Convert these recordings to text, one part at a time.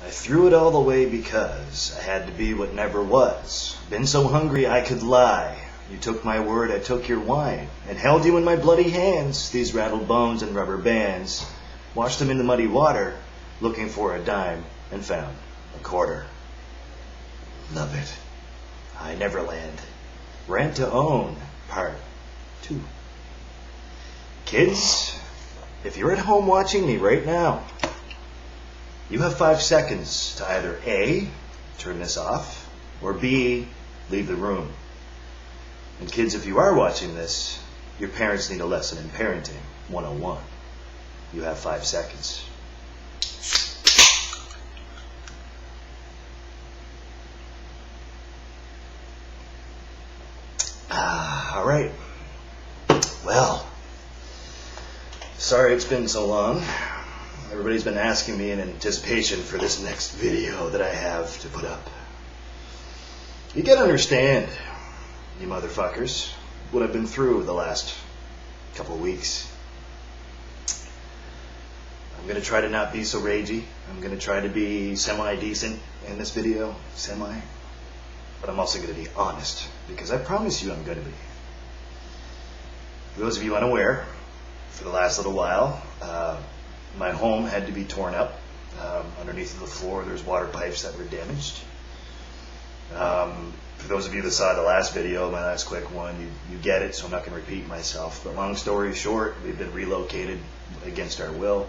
I threw it all away because I had to be what never was. Been so hungry I could lie. You took my word, I took your wine, and held you in my bloody hands. These rattled bones and rubber bands. Washed them in the muddy water, looking for a dime, and found a quarter. Love it. I NeverLand. Rent to Own, Part 2. Kids, if you're at home watching me right now, you have 5 seconds to either A, turn this off, or B, leave the room. And kids, if you are watching this, your parents need a lesson in parenting 101. You have 5 seconds. All right. Well, sorry it's been so long. Everybody's been asking me in anticipation for this next video that I have to put up. You gotta understand, you motherfuckers, what I've been through the last couple of weeks. I'm gonna try to not be so ragey. I'm gonna try to be semi-decent in this video. But I'm also gonna be honest, because I promise you I'm gonna be. For those of you unaware, for the last little while, my home had to be torn up. Underneath the floor, there's water pipes that were damaged. For those of you that saw the last video, my last quick one, you get it, so I'm not going to repeat myself. But long story short, we've been relocated against our will.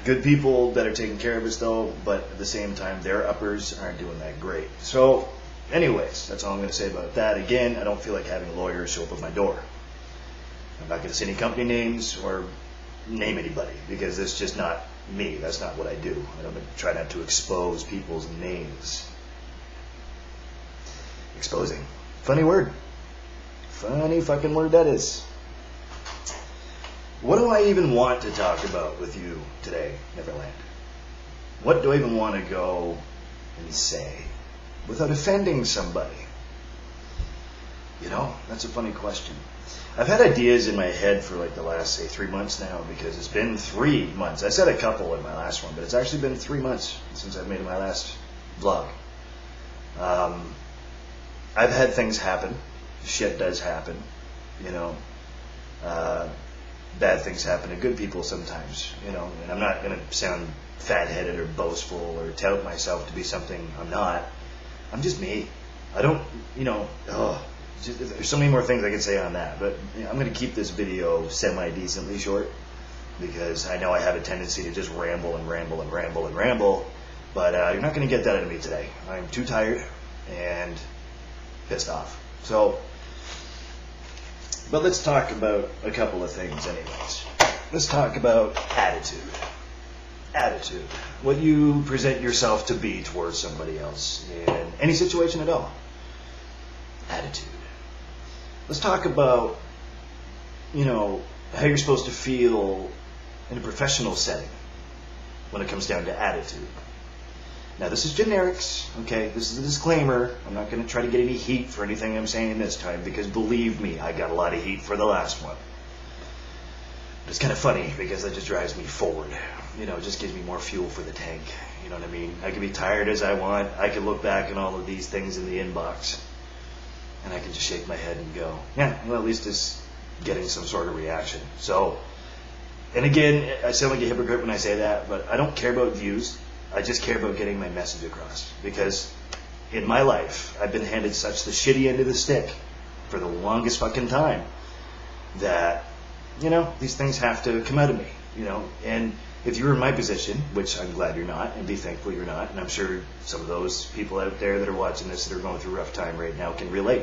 Good people that are taking care of us, though, but at the same time, their uppers aren't doing that great. So, anyways, that's all I'm going to say about that. Again, I don't feel like having lawyers show up at my door. I'm not going to say any company names or name anybody, because it's just not me. That's not what I do. I don't try not to expose people's names. Exposing. Funny word. Funny fucking word that is. What do I even want to talk about with you today, NeverLand? What do I even want to go and say without offending somebody? You know, that's a funny question. I've had ideas in my head for like the last, say, 3 months now, because it's been 3 months. I said a couple in my last one, but it's actually been 3 months since I've made my last vlog. I've had things happen. Shit does happen, you know. Bad things happen to good people sometimes, you know. And I'm not going to sound fat-headed or boastful or tout myself to be something I'm not. I'm just me. I don't, you know, there's so many more things I could say on that, but you know, I'm going to keep this video semi-decently short, because I know I have a tendency to just ramble and ramble and ramble and ramble, but you're not going to get that out of me today. I'm too tired and pissed off. So, but let's talk about a couple of things anyways. Let's talk about attitude. Attitude. What you present yourself to be towards somebody else in any situation at all. Attitude. Let's talk about, you know, how you're supposed to feel in a professional setting when it comes down to attitude. Now, this is generics, okay? This is a disclaimer. I'm not going to try to get any heat for anything I'm saying this time, because believe me, I got a lot of heat for the last one. But it's kind of funny, because that just drives me forward. You know, it just gives me more fuel for the tank. You know what I mean? I can be tired as I want. I can look back on all of these things in the inbox, and I can just shake my head and go, yeah, well, at least it's getting some sort of reaction. So, and again, I sound like a hypocrite when I say that, but I don't care about views. I just care about getting my message across. Because in my life, I've been handed such the shitty end of the stick for the longest fucking time that, you know, these things have to come out of me, you know. And if you're in my position, which I'm glad you're not, and be thankful you're not, and I'm sure some of those people out there that are watching this that are going through a rough time right now can relate.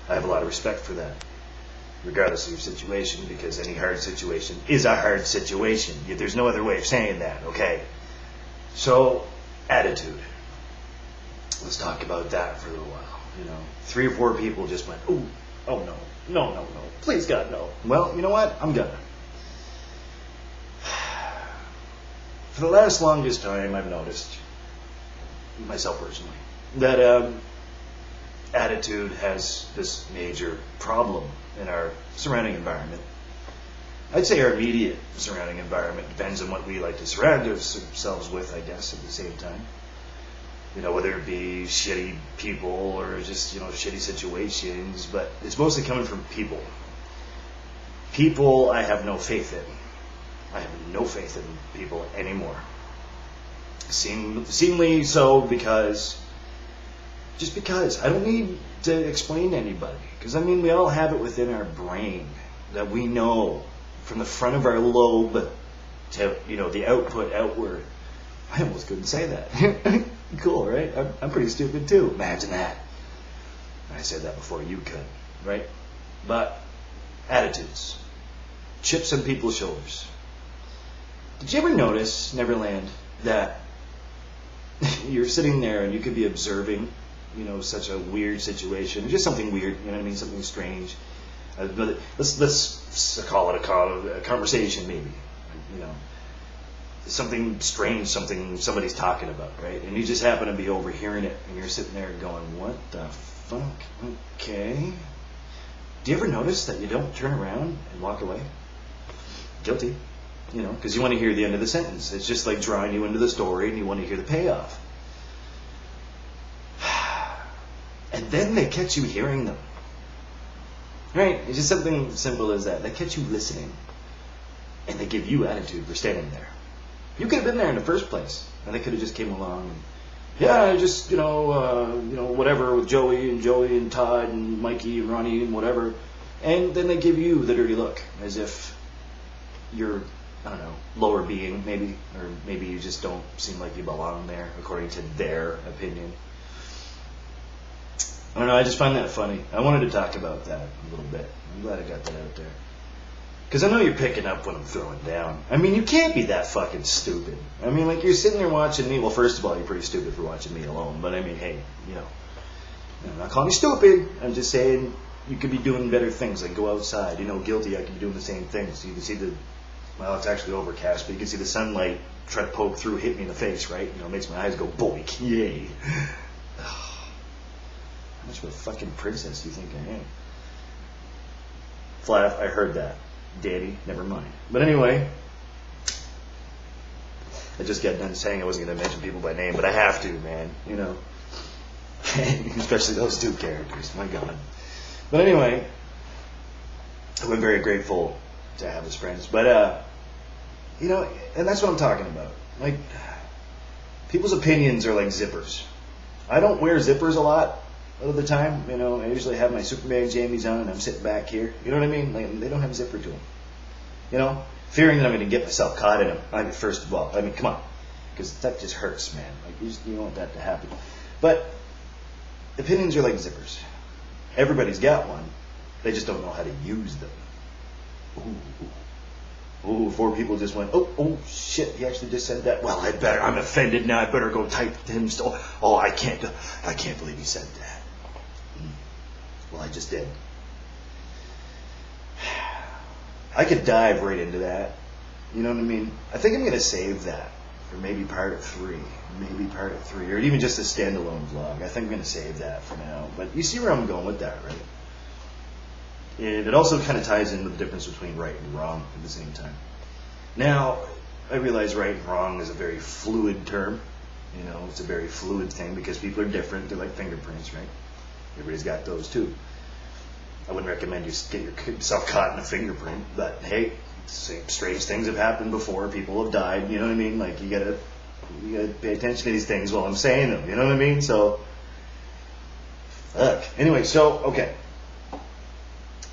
I have a lot of respect for that, regardless of your situation, because any hard situation is a hard situation. There's no other way of saying that, okay? So, attitude. Let's talk about that for a little while. You know, 3 or 4 people just went, ooh, oh no, please God, no. Well, you know what? I'm gonna. For the last longest time, I've noticed, myself personally, that attitude has this major problem in our surrounding environment. I'd say our immediate surrounding environment depends on what we like to surround ourselves with, I guess, at the same time. You know, whether it be shitty people or just, you know, shitty situations, but it's mostly coming from people. People I have no faith in. I have no faith in people anymore. Seemingly so because I don't need to explain to anybody. Because, I mean, we all have it within our brain that we know from the front of our lobe to, you know, the output outward. I almost couldn't say that. Cool, right? I'm pretty stupid too. Imagine that. I said that before you could, right? But attitudes. Chips on people's shoulders. Did you ever notice, NeverLand, that you're sitting there and you could be observing, you know, such a weird situation, just something weird, you know what I mean, something strange. Let's call it a conversation, maybe, you know, something strange, something somebody's talking about, right? And you just happen to be overhearing it, and you're sitting there going, "What the fuck? Okay." Do you ever notice that you don't turn around and walk away? Guilty. You know, because you want to hear the end of the sentence. It's just like drawing you into the story and you want to hear the payoff. And then they catch you hearing them. Right? It's just something simple as that. They catch you listening. And they give you attitude for standing there. You could have been there in the first place. And they could have just came along and, yeah, just, whatever with Joey and Todd and Mikey and Ronnie and whatever. And then they give you the dirty look as if you're, I don't know, lower being, maybe, or maybe you just don't seem like you belong there, according to their opinion. I don't know, I just find that funny. I wanted to talk about that a little bit. I'm glad I got that out there. Because I know you're picking up when I'm throwing down. I mean, you can't be that fucking stupid. I mean, like, you're sitting there watching me. Well, first of all, you're pretty stupid for watching me alone. But, I mean, hey, you know, I'm not calling you stupid. I'm just saying you could be doing better things, like go outside. You know, guilty, I could be doing the same things. You can see well, it's actually overcast, but you can see the sunlight try to poke through, hit me in the face, right? You know, it makes my eyes go boink. Yay. How much of a fucking princess do you think I am? Flav, I heard that. Daddy, never mind. But anyway, I just got done saying I wasn't going to mention people by name, but I have to, man. You know, especially those two characters. My God. But anyway, we're very grateful to have as friends. But you know, and that's what I'm talking about. Like, people's opinions are like zippers. I don't wear zippers a lot of the time. You know, I usually have my Superman jammies on and I'm sitting back here. You know what I mean? Like, they don't have a zipper to them. You know, fearing that I'm going to get myself caught in them. I mean, first of all, I mean, come on, because that just hurts, man. Like, you don't want that to happen. But opinions are like zippers. Everybody's got one. They just don't know how to use them. Ooh, 4 people just went, oh, shit, he actually just said that. Well, I'm offended now, I better go type to him still. Oh, I can't believe he said that. Well, I just did. I could dive right into that. You know what I mean? I think I'm going to save that for maybe part of 3. Or even just a standalone vlog. I think I'm going to save that for now. But you see where I'm going with that, right? And it also kind of ties into the difference between right and wrong at the same time. Now, I realize right and wrong is a very fluid term. You know, it's a very fluid thing because people are different. They're like fingerprints, right? Everybody's got those too. I wouldn't recommend you get yourself caught in a fingerprint, but hey, strange things have happened before. People have died. You know what I mean? Like, you gotta pay attention to these things while I'm saying them. You know what I mean? So, fuck. Anyway, okay.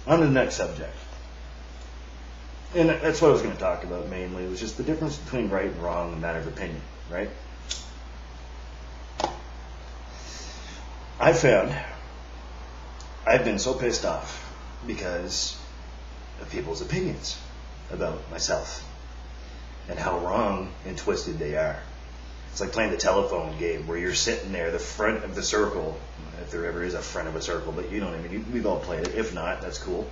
On to the next subject. And that's what I was going to talk about mainly. It was just the difference between right and wrong in a matter of opinion, right? I found I've been so pissed off because of people's opinions about myself and how wrong and twisted they are. It's like playing the telephone game where you're sitting there, the front of the circle, if there ever is a front of a circle, but you know what I mean. We've all played it. If not, that's cool.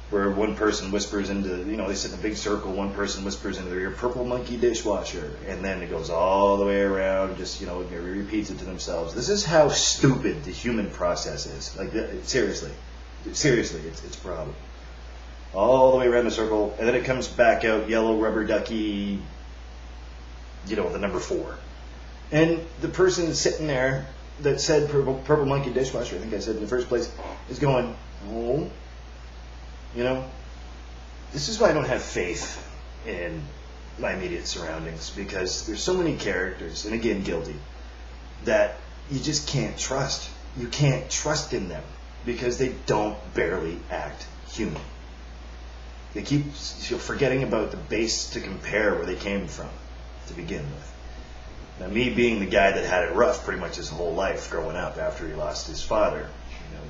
Where one person whispers into, they sit in a big circle, one person whispers into their ear, purple monkey dishwasher, and then it goes all the way around, just, it repeats it to themselves. This is how stupid the human process is. Like, seriously, it's a problem. all the way around the circle, and then it comes back out yellow, rubber ducky, the number 4. And the person sitting there that said purple monkey dishwasher, I think I said in the first place, is going, oh, this is why I don't have faith in my immediate surroundings, because there's so many characters, and again, guilty, that you just can't trust. You can't trust in them because they don't barely act human. They keep forgetting about the base to compare where they came from to begin with. Now, me being the guy that had it rough pretty much his whole life growing up after he lost his father,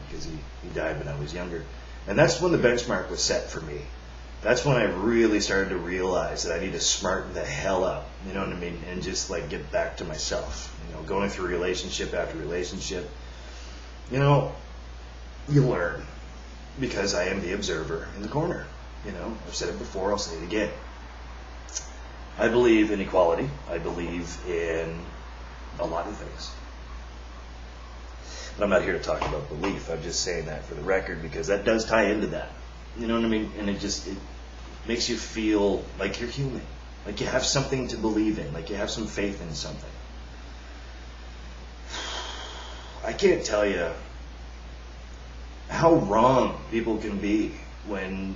because he died when I was younger. And that's when the benchmark was set for me. That's when I really started to realize that I need to smarten the hell up, you know what I mean, and just get back to myself. Going through relationship after relationship, you learn, because I am the observer in the corner. I've said it before, I'll say it again. I believe in equality. I believe in a lot of things. But I'm not here to talk about belief. I'm just saying that for the record, because that does tie into that. You know what I mean? And it makes you feel like you're human. Like you have something to believe in. Like you have some faith in something. I can't tell you how wrong people can be when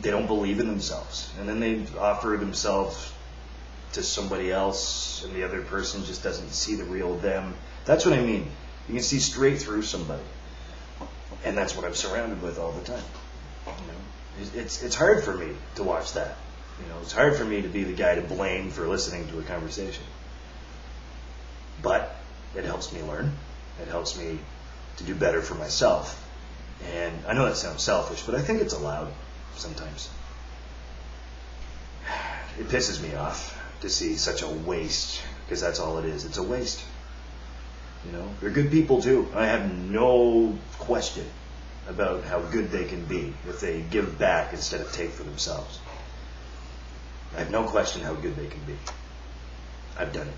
they don't believe in themselves. And then they offer themselves to somebody else, and the other person just doesn't see the real them. That's what I mean. You can see straight through somebody. And that's what I'm surrounded with all the time. It's hard for me to watch that. It's hard for me to be the guy to blame for listening to a conversation. But it helps me learn. It helps me to do better for myself. And I know that sounds selfish, but I think it's allowed sometimes. It pisses me off to see such a waste, because that's all it is. It's a waste. They're good people too. I have no question about how good they can be if they give back instead of take for themselves. I have no question how good they can be. I've done it.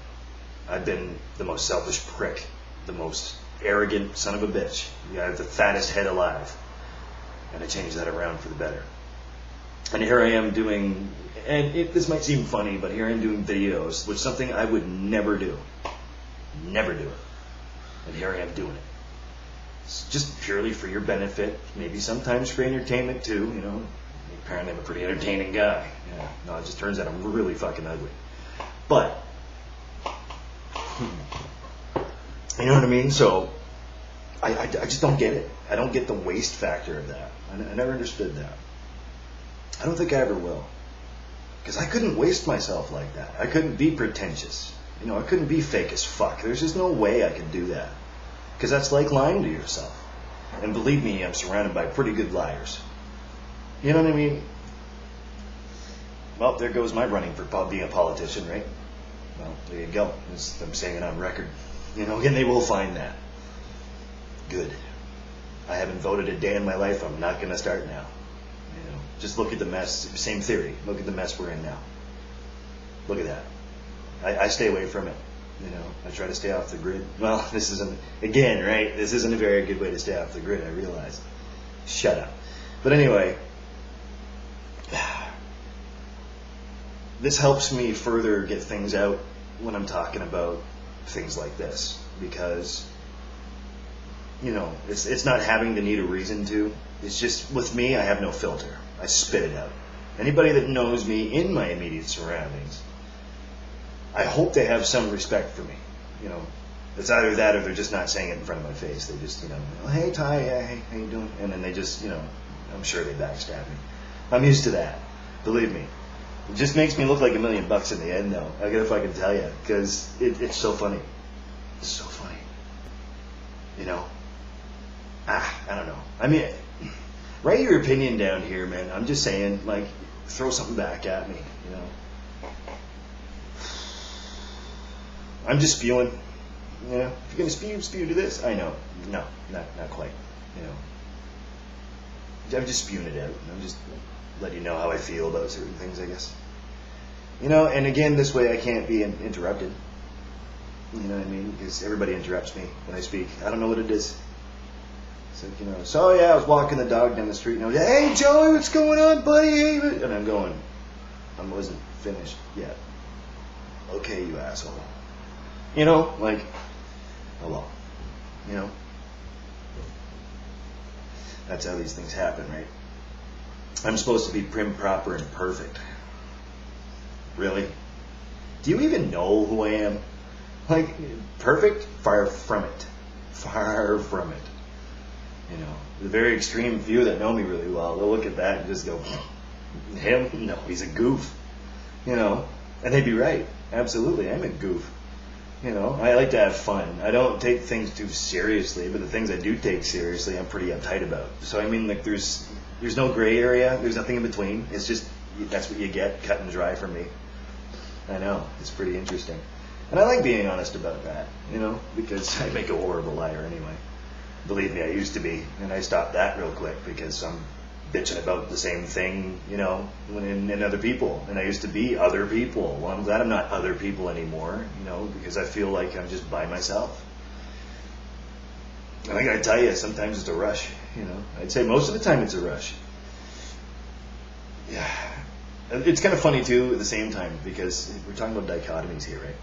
I've been the most selfish prick, the most arrogant son of a bitch. I have the fattest head alive. And I changed that around for the better. And here I am doing, and this might seem funny, but here I am doing videos, which is something I would never do. Never do it. And here I am doing it. It's just purely for your benefit, maybe sometimes for entertainment too, Apparently I'm a pretty entertaining guy. Yeah. No, it just turns out I'm really fucking ugly. But, you know what I mean? So, I just don't get it. I don't get the waste factor of that. I never understood that. I don't think I ever will. Because I couldn't waste myself like that. I couldn't be pretentious. I couldn't be fake as fuck. There's just no way I could do that. Because that's like lying to yourself. And believe me, I'm surrounded by pretty good liars. You know what I mean? Well, there goes my running for being a politician, right? Well, there you go. I'm saying it on record. And they will find that. Good. I haven't voted a day in my life. I'm not going to start now. Just look at the mess. Same theory. Look at the mess we're in now. Look at that. I stay away from it. I try to stay off the grid. Well, this isn't, again, right? This isn't a very good way to stay off the grid, I realize. Shut up. But anyway, this helps me further get things out when I'm talking about things like this, because it's not having to need a reason to. It's just, with me, I have no filter. I spit it out. Anybody that knows me in my immediate surroundings, I hope they have some respect for me. It's either that or they're just not saying it in front of my face. They just, hey Ty, hey, how you doing? And then they just, I'm sure they backstab me. I'm used to that. Believe me. It just makes me look like $1 million in the end, though. I gotta fucking tell you, because it's so funny. It's so funny. I don't know. I mean, write your opinion down here, man. I'm just saying, throw something back at me, I'm just spewing. If you're going to spew to this, I know. No, not quite. I'm just spewing it out. I'm just letting you know how I feel about certain things, I guess. And again, this way I can't be interrupted. You know what I mean? Because everybody interrupts me when I speak. I don't know what it is. It's like, so yeah, I was walking the dog down the street and I was like, hey Joey, what's going on, buddy? And I'm going, I wasn't finished yet. Okay, you asshole. Like, hello. That's how these things happen, right? I'm supposed to be prim, proper, and perfect. Really? Do you even know who I am? Like, perfect? Far from it. Far from it. The very extreme few that know me really well, they'll look at that and just go, him? No, he's a goof. And they'd be right. Absolutely, I'm a goof. I like to have fun. I don't take things too seriously, but the things I do take seriously, I'm pretty uptight about. So like, there's no gray area. There's nothing in between. It's just, that's what you get, cut and dry for me. I know, it's pretty interesting. And I like being honest about that, because I make a horrible liar anyway. Believe me, I used to be, and I stopped that real quick because I'm bitching about the same thing, in other people. And I used to be other people. Well, I'm glad I'm not other people anymore, because I feel like I'm just by myself. And I gotta tell you, sometimes it's a rush, I'd say most of the time it's a rush. Yeah. It's kind of funny, too, at the same time, because we're talking about dichotomies here, right?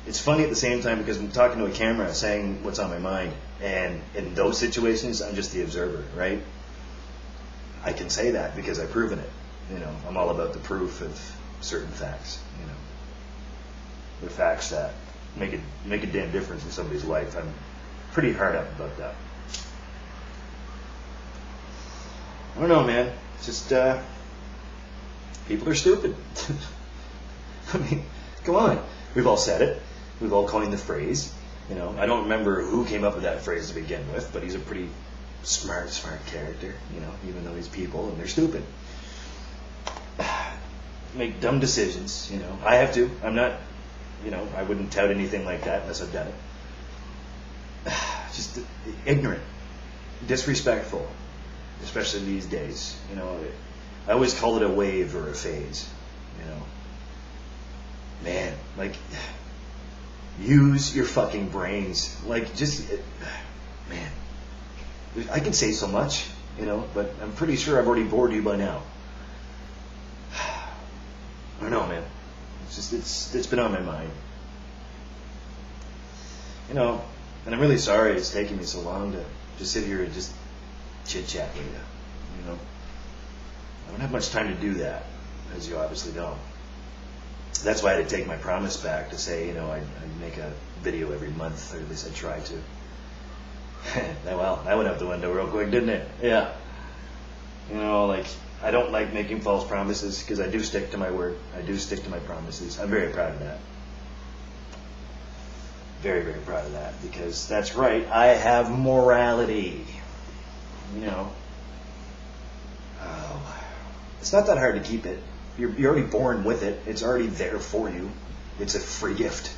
It's funny at the same time because I'm talking to a camera saying what's on my mind. And in those situations, I'm just the observer, right? I can say that because I've proven it. I'm all about the proof of certain facts, The facts that make a damn difference in somebody's life. I'm pretty hard up about that. I don't know, man. It's just, people are stupid. I mean, come on. We've all said it. We've all coined the phrase. I don't remember who came up with that phrase to begin with, but he's a pretty smart character, even though he's people and they're stupid. Make dumb decisions, I have to. I'm not, I wouldn't tout anything like that unless I've done it. Just ignorant, disrespectful, especially these days. I always call it a wave or a phase, Man, like, use your fucking brains. Like, man. I can say so much, but I'm pretty sure I've already bored you by now. I don't know, man. It's been on my mind. And I'm really sorry it's taking me so long to just sit here and just chit-chat with you, I don't have much time to do that, as you obviously know. That's why I had to take my promise back to say, I'd make a video every month, or at least I'd try to. Well, that went out the window real quick, didn't it? Yeah. Like, I don't like making false promises because I do stick to my word. I do stick to my promises. I'm very proud of that. Very, very proud of that because that's right. I have morality. It's not that hard to keep it. You're already born with it. It's already there for you. It's a free gift.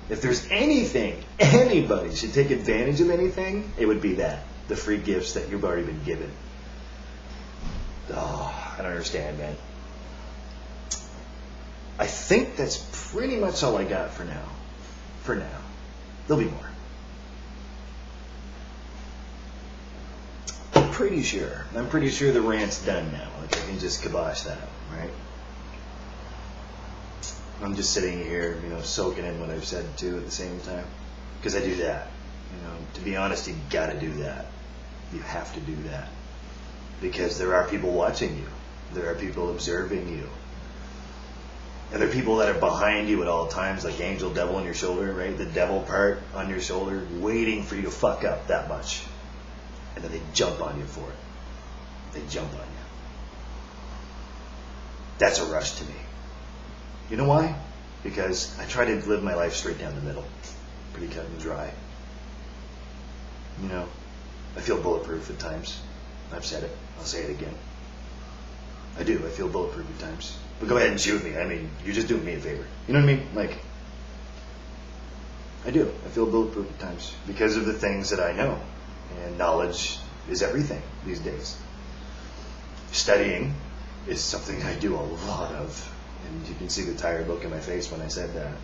If there's anything, anybody should take advantage of anything, it would be that. The free gifts that you've already been given. Oh, I don't understand, man. I think that's pretty much all I got for now. For now. There'll be more. I'm pretty sure the rant's done now. Like, I can just kibosh that out, right? I'm just sitting here, soaking in what I've said too at the same time. Because I do that. To be honest, you gotta do that. You have to do that. Because there are people watching you. There are people observing you. And there are people that are behind you at all times, like angel, devil on your shoulder, right? The devil part on your shoulder, waiting for you to fuck up that much. And then they jump on you for it. They jump on you. That's a rush to me. You know why? Because I try to live my life straight down the middle. Pretty cut and dry. I feel bulletproof at times. I've said it. I'll say it again. I do. I feel bulletproof at times. But go ahead and shoot me. I mean, you're just doing me a favor. You know what I mean? Like, I do. I feel bulletproof at times because of the things that I know. And knowledge is everything these days. Studying is something I do a lot of. And you can see the tired look in my face when I said that.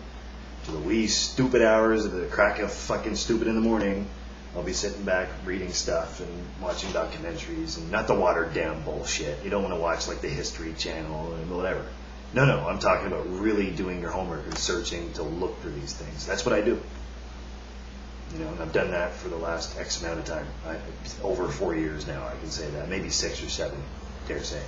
To the wee stupid hours of the crack of fucking stupid in the morning, I'll be sitting back reading stuff and watching documentaries, and not the watered down bullshit. You don't want to watch like the History Channel and whatever. No, I'm talking about really doing your homework and searching to look for these things. That's what I do. And I've done that for the last X amount of time. Over 4 years now, I can say that. Maybe 6 or 7, dare say.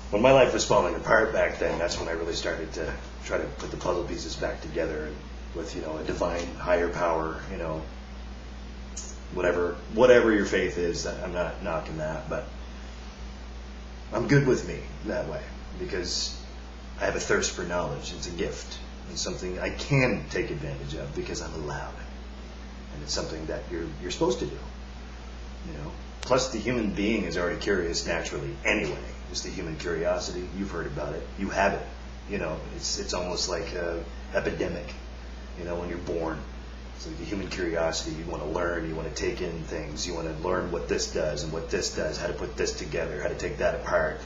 When my life was falling apart back then, that's when I really started to try to put the puzzle pieces back together with, a divine higher power, whatever your faith is. I'm not knocking that, but I'm good with me that way because I have a thirst for knowledge. It's a gift. It's something I can take advantage of because I'm allowed, and it's something that you're supposed to do. Plus, the human being is already curious naturally anyway. It's the human curiosity. You've heard about it. You have it. It's almost like an epidemic. When you're born, it's like the human curiosity. You want to learn. You want to take in things. You want to learn what this does and what this does. How to put this together. How to take that apart.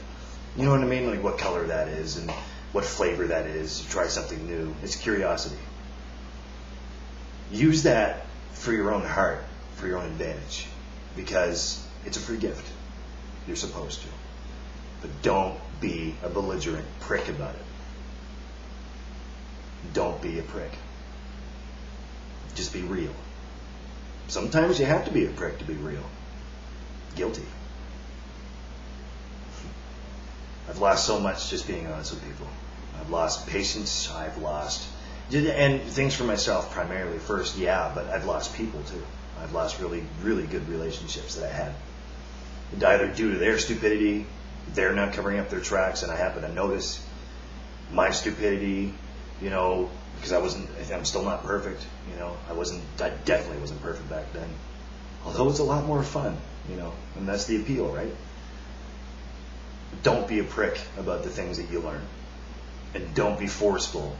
You know what I mean? Like what color that is and what flavor that is. You try something new. It's curiosity. Use that for your own heart, for your own advantage, because it's a free gift. You're supposed to. But don't be a belligerent prick about it. Don't be a prick. Just be real. Sometimes you have to be a prick to be real. Guilty. I've lost so much just being honest with people. I've lost patience. I've lost, and things for myself primarily first, yeah, but I've lost people too. I've lost really, really good relationships that I had. Either due to their stupidity, they're not covering up their tracks, and I happen to notice my stupidity, because I'm still not perfect, I definitely wasn't perfect back then. Although it's a lot more fun, and that's the appeal, right? Don't be a prick about the things that you learn. And don't be forceful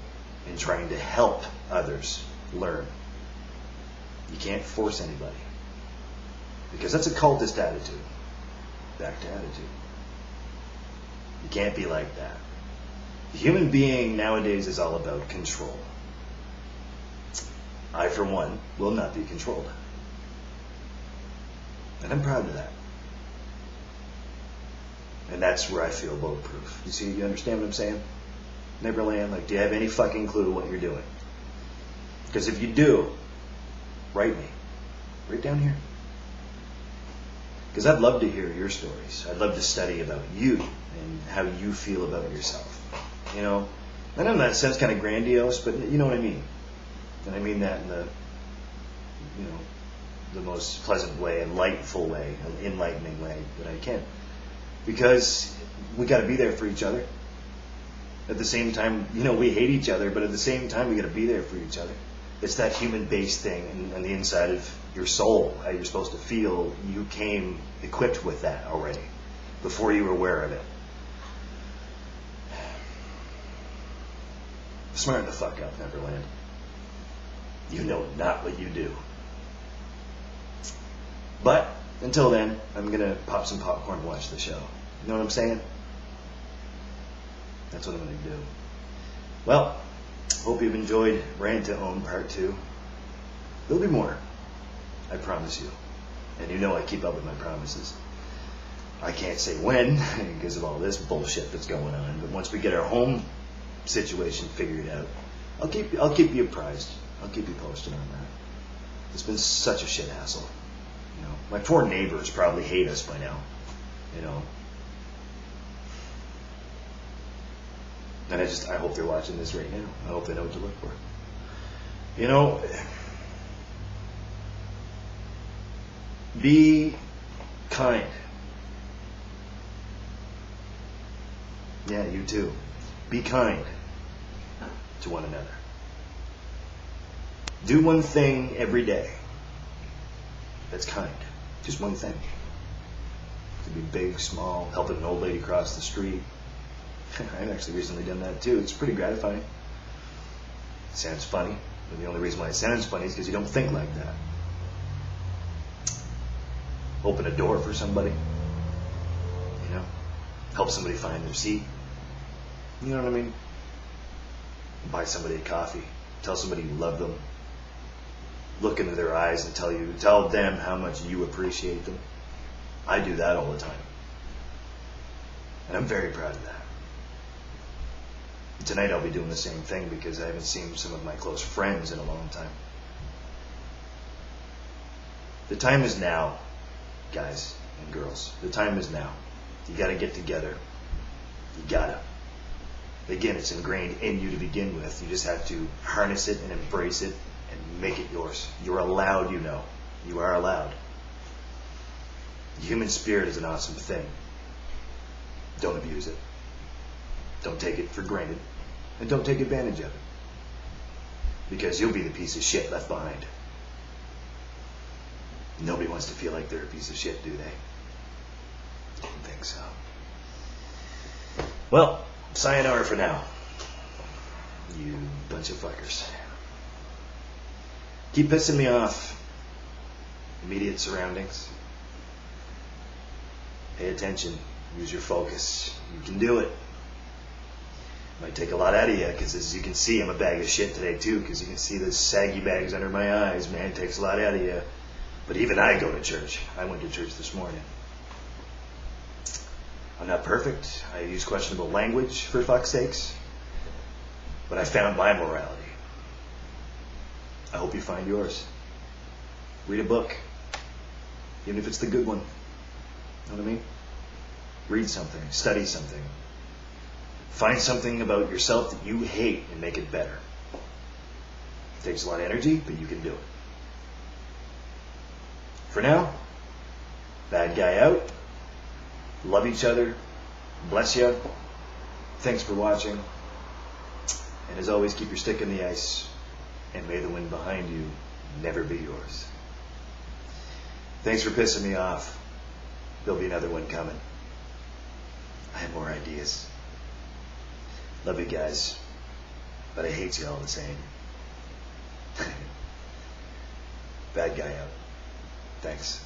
in trying to help others learn. You can't force anybody. Because that's a cultist attitude. Back to attitude. You can't be like that. The human being nowadays is all about control. I, for one, will not be controlled. And I'm proud of that. And that's where I feel bulletproof. You see, you understand what I'm saying? NeverLand, do you have any fucking clue what you're doing? Because if you do, write me. Right down here. Because I'd love to hear your stories. I'd love to study about you and how you feel about yourself. I know that sounds kind of grandiose, but you know what I mean. And I mean that in the most pleasant way, enlightening way that I can. Because we got to be there for each other. At the same time, we hate each other, but at the same time, we got to be there for each other. It's that human-based thing on the inside of your soul, how you're supposed to feel. You came equipped with that already before you were aware of it. Smarten the fuck up, NeverLand. You know not what you do. But until then, I'm going to pop some popcorn and watch the show. You know what I'm saying? That's what I'm going to do. Well, hope you've enjoyed Rant to Own Part 2. There'll be more. I promise you. And I keep up with my promises. I can't say when because of all this bullshit that's going on. But once we get our home situation figured out, I'll keep you apprised. I'll keep you posted on that. It's been such a shit hassle. My poor neighbors probably hate us by now. And I hope they're watching this right now. I hope they know what to look for. Be kind. Yeah, you too. Be kind to one another. Do one thing every day that's kind. Just one thing. It could be big, small, helping an old lady cross the street. I've actually recently done that too. It's pretty gratifying. It sounds funny, but the only reason why it sounds funny is because you don't think like that. Open a door for somebody. Help somebody find their seat. You know what I mean? Buy somebody a coffee. Tell somebody you love them. look into their eyes and tell them how much you appreciate them. I do that all the time. And I'm very proud of that. Tonight I'll be doing the same thing because I haven't seen some of my close friends in a long time. The time is now, guys and girls. The time is now. You gotta get together. You gotta. Again, it's ingrained in you to begin with. You just have to harness it and embrace it and make it yours. You're allowed, you know. You are allowed. The human spirit is an awesome thing. Don't abuse it. Don't take it for granted. And don't take advantage of it. Because you'll be the piece of shit left behind. Nobody wants to feel like they're a piece of shit, do they? I don't think so. Well, sayonara for now. You bunch of fuckers. Keep pissing me off. Immediate surroundings. Pay attention. Use your focus. You can do it. Might take a lot out of you, because as you can see, I'm a bag of shit today too, because you can see the saggy bags under my eyes. Man, it takes a lot out of you. But even I go to church. I went to church this morning. I'm not perfect. I use questionable language, for fuck's sakes. But I found my morality. I hope you find yours. Read a book. Even if it's the good one. Know what I mean? Read something. Study something. Find something about yourself that you hate and make it better. It takes a lot of energy, but you can do it. For now, bad guy out. Love each other. Bless you. Thanks for watching. And as always, keep your stick in the ice. And may the wind behind you never be yours. Thanks for pissing me off. There'll be another one coming. I have more ideas. Love you guys. But I hate you all the same. Bad guy out. Thanks.